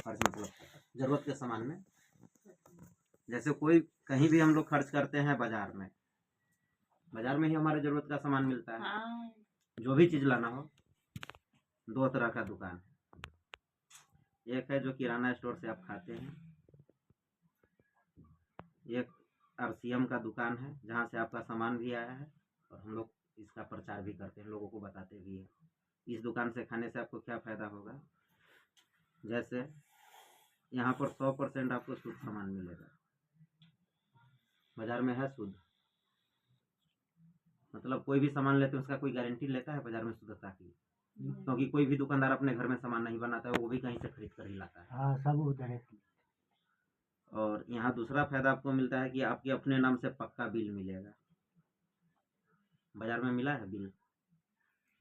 खर्च मतलब ज़रूरत के सामान में। जैसे कोई कहीं भी हम लोग खर्च करते हैं बाज़ार में ही हमारे ज़रूरत का सामान मिलता है। हाँ। जो भी चीज़ लाना हो, 2 तरह का दुकान है। एक है जो किराना स्टोर से आप खाते हैं, एक RCM का दुकान है जहाँ से आपका सामान भी आया है और हम लोग इसका प्रचार भी करते हैं, लोगों को बताते भी हैं इस दुकान से खाने से आपको क्या फ़ायदा होगा। जैसे यहाँ पर 100% आपको शुद्ध सामान मिलेगा। बाज़ार में है शुद्ध, मतलब कोई भी सामान लेते हैं उसका कोई गारंटी लेता है बाज़ार में शुद्धता की? क्योंकि कोई भी दुकानदार अपने घर में सामान नहीं बनाता है, वो भी कहीं से खरीद कर ही लाता है। हाँ, सब उधर है। और यहाँ दूसरा फायदा आपको मिलता है कि आपके अपने नाम से पक्का बिल मिलेगा। बाजार में मिला है बिल?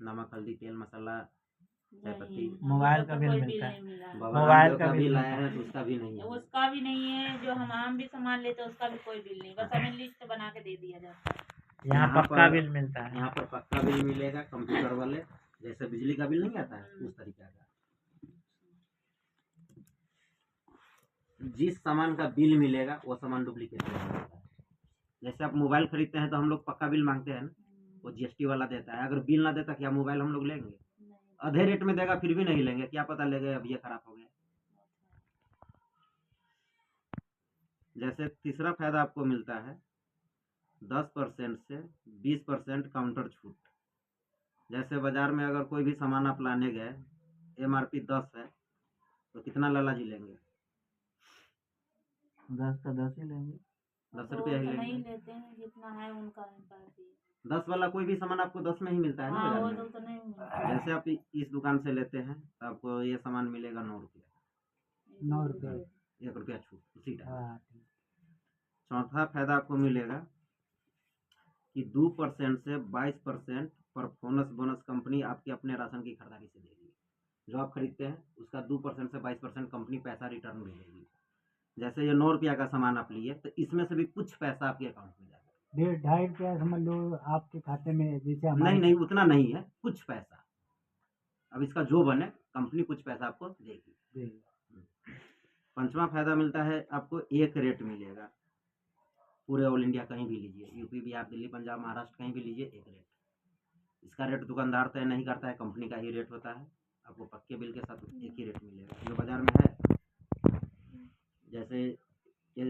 नमक, हल्दी, तेल, मसाला, चाय पत्ती, मोबाइल का बिल कोई मिलता है। मिला। मोबाइल का बिल बिल आया है तो उसका भी नहीं है। उसका भी नहीं है। जो हम आम भी सामान लेते हैं उसका भी कोई बिल नहीं, बस हमें लिस्ट बना के दे दिया जाता है। यहाँ पक्का बिल मिलता है। यहाँ पर पक्का बिल मिलेगा, कंप्यूटर वाले, जैसे बिजली का बिल नहीं आता है उस तरीके का। जिस सामान का बिल मिलेगा वो सामान डुप्लीकेट नहीं होता है। जैसे आप मोबाइल खरीदते हैं तो हम लोग पक्का बिल मांगते हैं ना, वो GST वाला देता है। अगर बिल ना देता क्या मोबाइल हम लोग लेंगे? आधे रेट में देगा फिर भी नहीं लेंगे, क्या पता ले गए अब ये खराब हो गया। जैसे तीसरा फायदा आपको मिलता है 10% से 20% काउंटर छूट। जैसे बाजार में अगर कोई भी सामान आप लाने गए, MRP 10 है तो कितना लाला जी लेंगे? 10 का 10 ही लेंगे। 10 रुपया ही नहीं लेंगे। लेते हैं, जितना है उनका 10 वाला कोई भी सामान आपको 10 में ही मिलता है ना हाँ, बाजार वो में। तो नहीं मिलता। जैसे आप इस दुकान से लेते हैं तो आपको ये सामान मिलेगा 9 रुपया। 9 रुपये। 1 रुपया छूट उसी टाइम। हाँ, चौथा फायदा आपको मिलेगा कि 2% से 22% परफॉर्मेंस बोनस कंपनी आपके अपने राशन की खरीदारी से देगी। जो आप खरीदते हैं उसका 2% से 22% कंपनी पैसा रिटर्न भेजेगी। जैसे ये 9 रुपया का सामान आप लिए तो इसमें से भी कुछ पैसा आपके अकाउंट में जाएगा। 1.5 रुपया समझ लो आपके खाते में, जैसे नहीं उतना नहीं है, कुछ पैसा। अब इसका जो बने कंपनी कुछ पैसा आपको देगी। पांचवा फायदा मिलता है आपको एक रेट मिलेगा। पूरे ऑल इंडिया कहीं भी लीजिए, यूपी, बिहार, दिल्ली, पंजाब, महाराष्ट्र कहीं भी लीजिए, एक रेट। इसका रेट दुकानदार तय नहीं करता है, कंपनी का ही रेट होता है। आपको पक्के बिल के साथ एक ही रेट मिलेगा जो बाजार में है। जैसे ये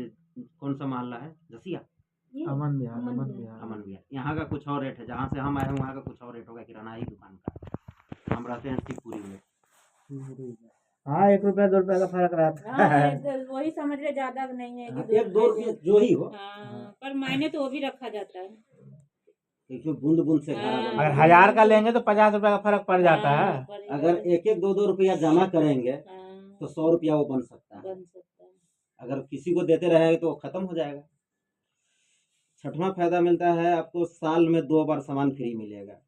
कौन सा मोहल्ला है? जसिया, अमन विहार। यहाँ का कुछ और रेट है, जहाँ से हम आए हैं वहाँ का कुछ और रेट होगा किराना ही दुकान का। हम रहते हैं शिवपुरी में। हाँ, 1 रुपया 2 रुपया का फर्क रहता है। वही समझ ले, ज्यादा नहीं है कि 1-2 रुपये जो ही हो। पर मायने तो वो भी रखा जाता है। क्योंकि बूंद बूंद से घड़ा बनता अगर है। 1000 का लेंगे तो 50 रुपया का फर्क पड़ जाता है। अगर 1-2 रुपया जमा करेंगे तो 100 रुपया वो बन सकता है। अगर किसी को देते रहेंगे तो खत्म हो जाएगा। छठवां फायदा मिलता है आपको साल में 2 बार सामान फ्री मिलेगा।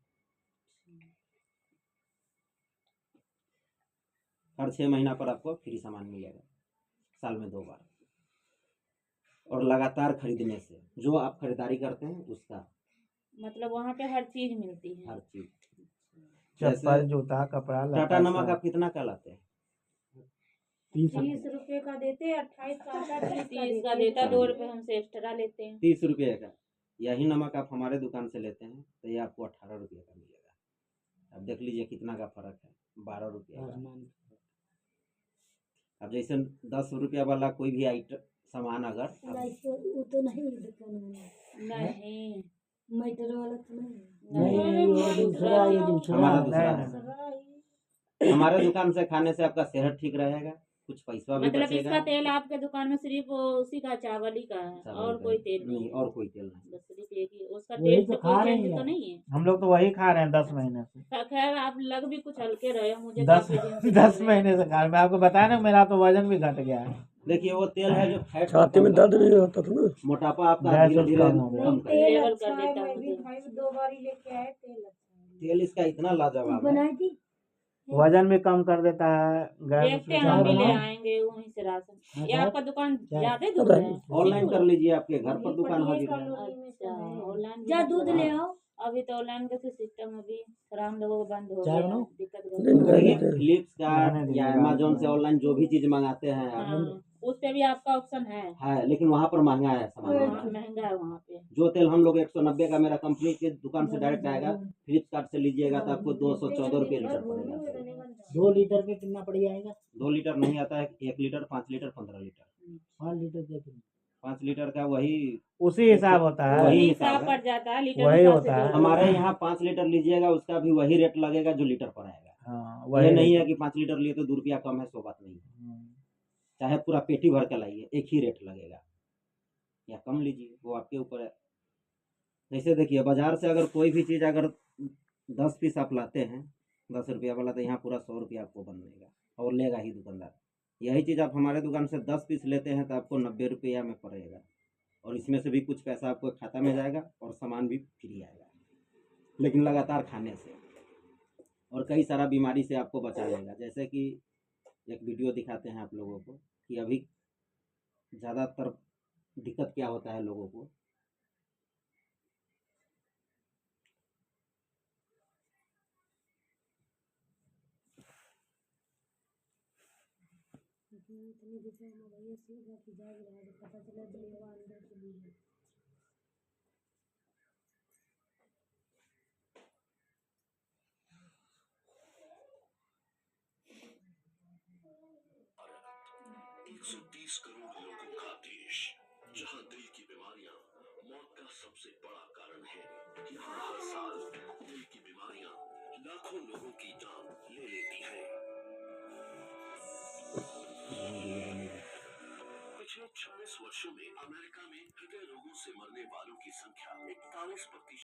हर 6 महीना पर आपको फ्री सामान मिलेगा, साल में 2 बार। और लगातार खरीदने से जो आप खरीदारी करते हैं उसका मतलब वहाँ पे हर चीज मिलती है। हर चीज, चप्पल, जूता, कपड़ा, टाटा नमक आप कितना का लाते हैं? 30 रुपए का देते, 28 का आता, 30 का देता, 2 रुपए हमसे एक्स्ट्रा लेते हैं। 30 रुपये का। यही नमक आप हमारे दुकान से लेते हैं तो ये आपको 18 रुपये का मिलेगा। अब देख लीजिए कितना का फर्क है, 12 रुपये का। अब जैसे 10 रुपया वाला कोई भी आइटम सामान अगर वो तो नहीं नहीं मीटर वाला तो नहीं, वो दूसरा, ये दूसरा। हमारे दुकान से खाने से आपका सेहत ठीक रहेगा, कुछ पैसा भी मतलब बचेगा। इसका तेल आपके दुकान में सिर्फ उसी का चावल ही का है, और कोई तेल नहीं, और कोई तेल नहीं। बस सिर्फ एक ही, उसका वही टेस्ट तो तो खा कोई रहे चेंज हैं तो नहीं है। हम लोग तो वही खा रहे हैं 10 महीने से। खैर आप लग भी कुछ हल्के रहे हो मुझे 10 महीने से खा रहे हैं। मैं आपको बताया ना, मेरा तो वजन भी घट गया है। देखिए वो तेल है जो फैट, छाती में दर्द नहीं होता था ना, मोटापा आपका धीरे धीरे कम लेवल कर देता है। 2 बार ही लेके आए तेल इसका इतना लाजवाब है, वजन भी कम कर देता है। देखते हैं, हम भी ले आएंगे वहीं से राशन। ये आपका दुकान ज्यादा दूर है? ऑनलाइन कर लीजिए, आपके घर पर दुकान हाजिर है। अच्छा, ऑनलाइन जा दूध ले आओ। अभी तो ऑनलाइन का सिस्टम अभी थोड़ा हम लोगों को बंद हो चाय गया, बनाऊं? दिक्कत नहीं, हो नहीं, गई। फ्लिपकार्ट रहने दीजिए, या रहने अमेजोन से दीजिए। ऑनलाइन जो भी चीज मंगाते हैं आप, हाँ, उस पे भी आपका ऑप्शन है, लेकिन वहाँ पर महंगा है सामान। हाँ, महंगा है वहाँ पे। जो तेल हम लोग 190 का मेरा कंपनी की दुकान से डायरेक्ट आएगा, फ्लिपकार्ट से लीजिएगा तो आपको 214 रुपये लीटर पड़ेगा। 2 लीटर के कितना पड़ जाएगा? 2 लीटर नहीं आता है, 1 लीटर, 5 लीटर, 15 लीटर। 5 लीटर के कितना? 5 लीटर का वही उसी हिसाब होता है। वही वही हिसाब हिसाब है। पड़ जाता है, लीटर वही के हिसाब होता से है। जो होता हमारे यहाँ 5 लीटर लीजिएगा उसका भी वही रेट लगेगा जो लीटर पर आएगा। हाँ, ये वही नहीं है कि 5 लीटर लिए तो 2 रुपया कम है, सो बात नहीं है। चाहे पूरा पेटी भर के लाइए, एक ही रेट लगेगा, या कम लीजिए, वो आपके ऊपर है। जैसे देखिए बाजार से अगर कोई भी चीज़ अगर 10 पीस आप लाते हैं 10 रुपया वाला, तो यहाँ पूरा 100 रुपया आपको बनेगा और लेगा ही दुकानदार। यही चीज़ आप हमारे दुकान से 10 पीस लेते हैं तो आपको 90 रुपया में पड़ेगा, और इसमें से भी कुछ पैसा आपको खाता में जाएगा और सामान भी फ्री आएगा, लेकिन लगातार खाने से। और कई सारा बीमारी से आपको बचा लेगा। जैसे कि एक वीडियो दिखाते हैं आप लोगों को कि अभी ज़्यादातर दिक्कत क्या होता है लोगों को। भारत 130 करोड़ लोगों का देश, जहां दिल की बीमारियां मौत का सबसे बड़ा कारण है। यहाँ हर साल दिल की बीमारियां लाखों लोगों की जान ले लेती हैं। पिछले 26 वर्षों में अमेरिका में हृदय रोगों से मरने वालों की संख्या 41%